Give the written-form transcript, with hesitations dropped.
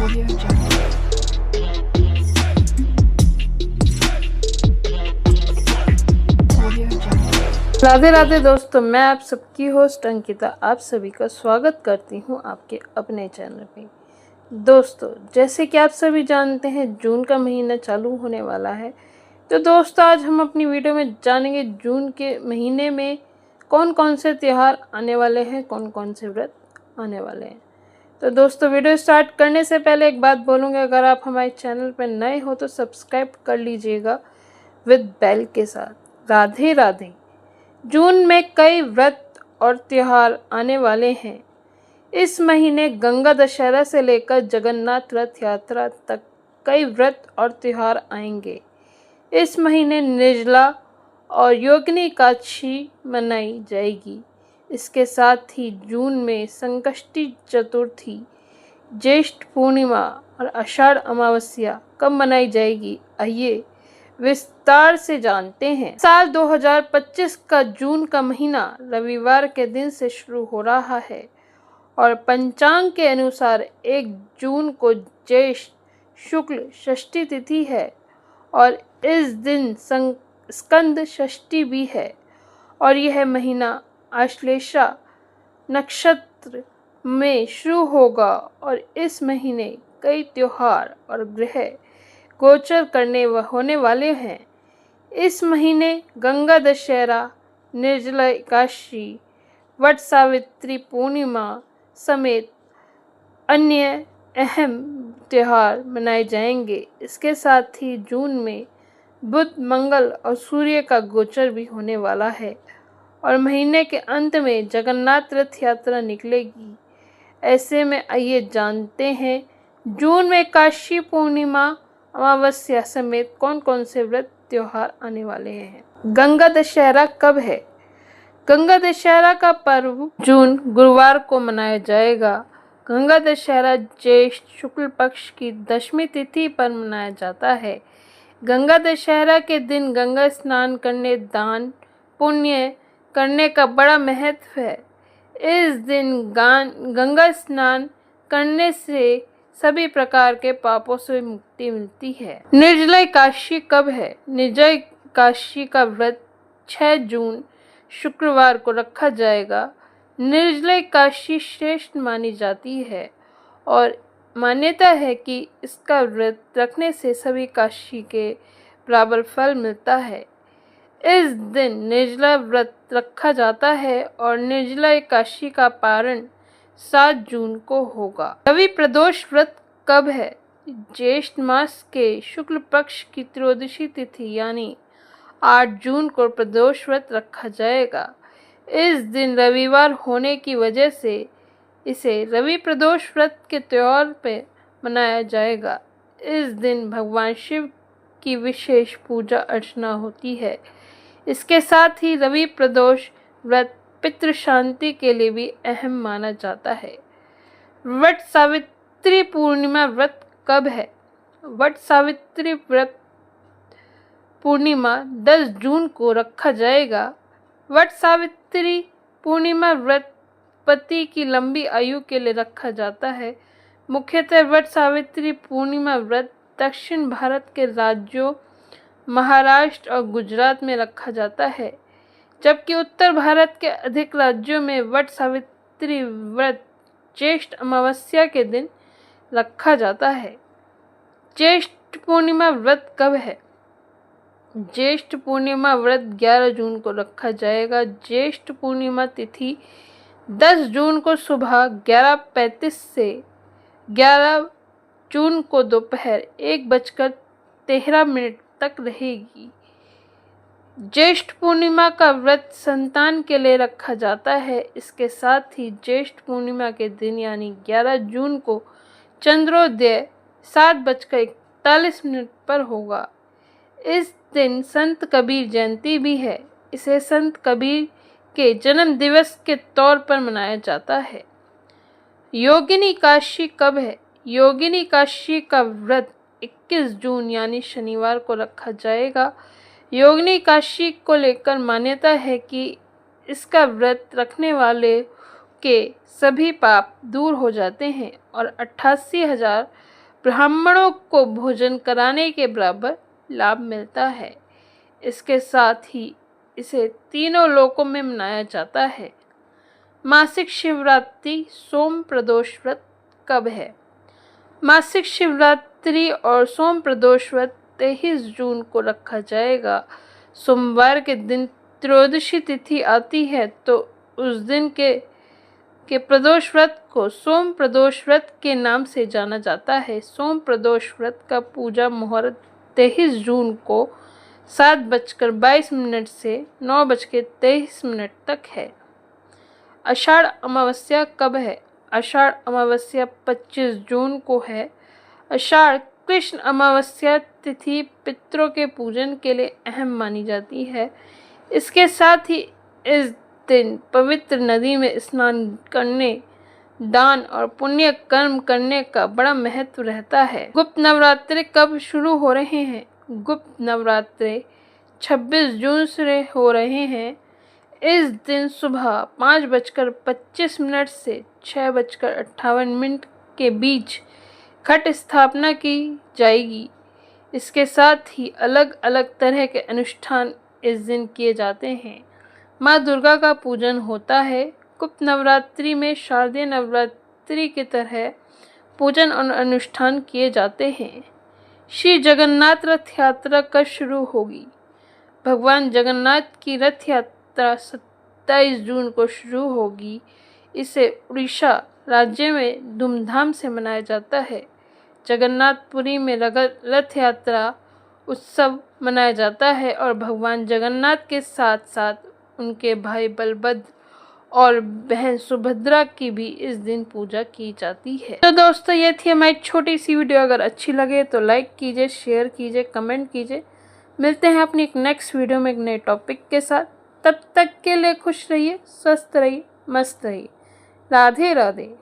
Audio Jungle. Audio Jungle. Radhe Radhe दोस्तों, मैं आप सबकी होस्ट अंकिता आप सभी का स्वागत करती हूं आपके अपने चैनल पे। दोस्तों, जैसे कि आप सभी जानते हैं, जून का महीना चालू होने वाला है। तो दोस्तों, आज हम अपनी वीडियो में जानेंगे जून के महीने में कौन कौन से त्यौहार आने वाले हैं, कौन कौन से व्रत आने वाले हैं। तो दोस्तों, वीडियो स्टार्ट करने से पहले एक बात बोलूँगी, अगर आप हमारे चैनल पर नए हो तो सब्सक्राइब कर लीजिएगा विद बेल के साथ। राधे राधे। जून में कई व्रत और त्योहार आने वाले हैं। इस महीने गंगा दशहरा से लेकर जगन्नाथ रथ यात्रा तक कई व्रत और त्योहार आएंगे। इस महीने निर्जला और योगिनी एकादशी मनाई जाएगी। इसके साथ ही जून में संकष्टी चतुर्थी, ज्येष्ठ पूर्णिमा और आषाढ़ अमावस्या कब मनाई जाएगी, आइए विस्तार से जानते हैं। साल 2025 का जून का महीना रविवार के दिन से शुरू हो रहा है और पंचांग के अनुसार 1 जून को ज्येष्ठ शुक्ल षष्ठी तिथि है और इस दिन स्कंद षष्ठी भी है और यह महीना आश्लेषा नक्षत्र में शुरू होगा और इस महीने कई त्योहार और ग्रह गोचर होने वाले हैं। इस महीने गंगा दशहरा, निर्जला एकादशी, वट सावित्री पूर्णिमा समेत अन्य अहम त्योहार मनाए जाएंगे। इसके साथ ही जून में बुध, मंगल और सूर्य का गोचर भी होने वाला है और महीने के अंत में जगन्नाथ रथ यात्रा निकलेगी। ऐसे में आइए जानते हैं जून में काशी पूर्णिमा, अमावस्या समेत कौन कौन से व्रत त्योहार आने वाले हैं। गंगा दशहरा कब है? गंगा दशहरा का पर्व जून गुरुवार को मनाया जाएगा। गंगा दशहरा ज्येष्ठ शुक्ल पक्ष की दशमी तिथि पर मनाया जाता है। गंगा दशहरा के दिन गंगा स्नान करने, दान पुण्य करने का बड़ा महत्व है। इस दिन गंगा स्नान करने से सभी प्रकार के पापों से मुक्ति मिलती है। निर्जला एकादशी कब है? निर्जला एकादशी का व्रत 6 जून शुक्रवार को रखा जाएगा। निर्जला एकादशी श्रेष्ठ मानी जाती है और मान्यता है कि इसका व्रत रखने से सभी एकादशी के बराबर फल मिलता है। इस दिन निर्जला व्रत रखा जाता है और निर्जला एकादशी का पारण 7 जून को होगा। रवि प्रदोष व्रत कब है? ज्येष्ठ मास के शुक्ल पक्ष की त्रयोदशी तिथि यानी 8 जून को प्रदोष व्रत रखा जाएगा। इस दिन रविवार होने की वजह से इसे रवि प्रदोष व्रत के त्योहार पे मनाया जाएगा। इस दिन भगवान शिव की विशेष पूजा अर्चना होती है। इसके साथ ही रवि प्रदोष व्रत पितृ शांति के लिए भी अहम माना जाता है। वट सावित्री पूर्णिमा व्रत कब है? वट सावित्री व्रत पूर्णिमा 10 जून को रखा जाएगा। वट सावित्री पूर्णिमा व्रत पति की लंबी आयु के लिए रखा जाता है। मुख्यतः वट सावित्री पूर्णिमा व्रत दक्षिण भारत के राज्यों महाराष्ट्र और गुजरात में रखा जाता है, जबकि उत्तर भारत के अधिक राज्यों में वट सावित्री व्रत ज्येष्ठ अमावस्या के दिन रखा जाता है। ज्येष्ठ पूर्णिमा व्रत कब है? ज्येष्ठ पूर्णिमा व्रत 11 जून को रखा जाएगा। ज्येष्ठ पूर्णिमा तिथि 10 जून को सुबह 11:35 से 11 जून को दोपहर 1:13 तक रहेगी। ज्येष्ठ पूर्णिमा का व्रत संतान के लिए रखा जाता है। इसके साथ ही ज्येष्ठ पूर्णिमा के दिन यानी 11 जून को चंद्रोदय 7:41 पर होगा। इस दिन संत कबीर जयंती भी है। इसे संत कबीर के जन्म दिवस के तौर पर मनाया जाता है। योगिनी एकादशी कब है? योगिनी एकादशी का व्रत 21 जून यानी शनिवार को रखा जाएगा। योगिनी एकादशी को लेकर मान्यता है कि इसका व्रत रखने वाले के सभी पाप दूर हो जाते हैं और 88,000 ब्राह्मणों को भोजन कराने के बराबर लाभ मिलता है। इसके साथ ही इसे तीनों लोकों में मनाया जाता है। मासिक शिवरात्रि सोम प्रदोष व्रत कब है? मासिक शिवरात्रि और सोम प्रदोष व्रत 23 जून को रखा जाएगा। सोमवार के दिन त्रयोदशी तिथि आती है तो उस दिन के प्रदोष व्रत को सोम प्रदोष व्रत के नाम से जाना जाता है। सोम प्रदोष व्रत का पूजा मुहूर्त 23 जून को 7:22 से 9:23 तक है। आषाढ़ अमावस्या कब है? आषाढ़ अमावस्या 25 जून को है। आषाढ़ कृष्ण अमावस्या तिथि पितरों के पूजन के लिए अहम मानी जाती है। इसके साथ ही इस दिन पवित्र नदी में स्नान करने, दान और पुण्य कर्म करने का बड़ा महत्व रहता है। गुप्त नवरात्रे कब शुरू हो रहे हैं? गुप्त नवरात्रे 26 जून से हो रहे हैं। इस दिन सुबह 5:25 से 6:58 के बीच घट स्थापना की जाएगी। इसके साथ ही अलग अलग तरह के अनुष्ठान इस दिन किए जाते हैं। माँ दुर्गा का पूजन होता है। गुप्त नवरात्रि में शारदीय नवरात्रि की तरह पूजन और अनुष्ठान किए जाते हैं। श्री जगन्नाथ रथ यात्रा कब शुरू होगी? भगवान जगन्नाथ की रथ यात्रा 27 जून को शुरू होगी। इसे उड़ीसा राज्य में धूमधाम से मनाया जाता है। जगन्नाथपुरी में रथ यात्रा उत्सव मनाया जाता है और भगवान जगन्नाथ के साथ साथ उनके भाई बलभद्र और बहन सुभद्रा की भी इस दिन पूजा की जाती है। तो दोस्तों, ये थी हमारी छोटी सी वीडियो। अगर अच्छी लगे तो लाइक कीजिए, शेयर कीजिए, कमेंट कीजिए। मिलते हैं अपनी एक नेक्स्ट वीडियो में एक नए टॉपिक के साथ। तब तक के लिए खुश रहिए, स्वस्थ रहिए, मस्त रहिए। राधे राधे।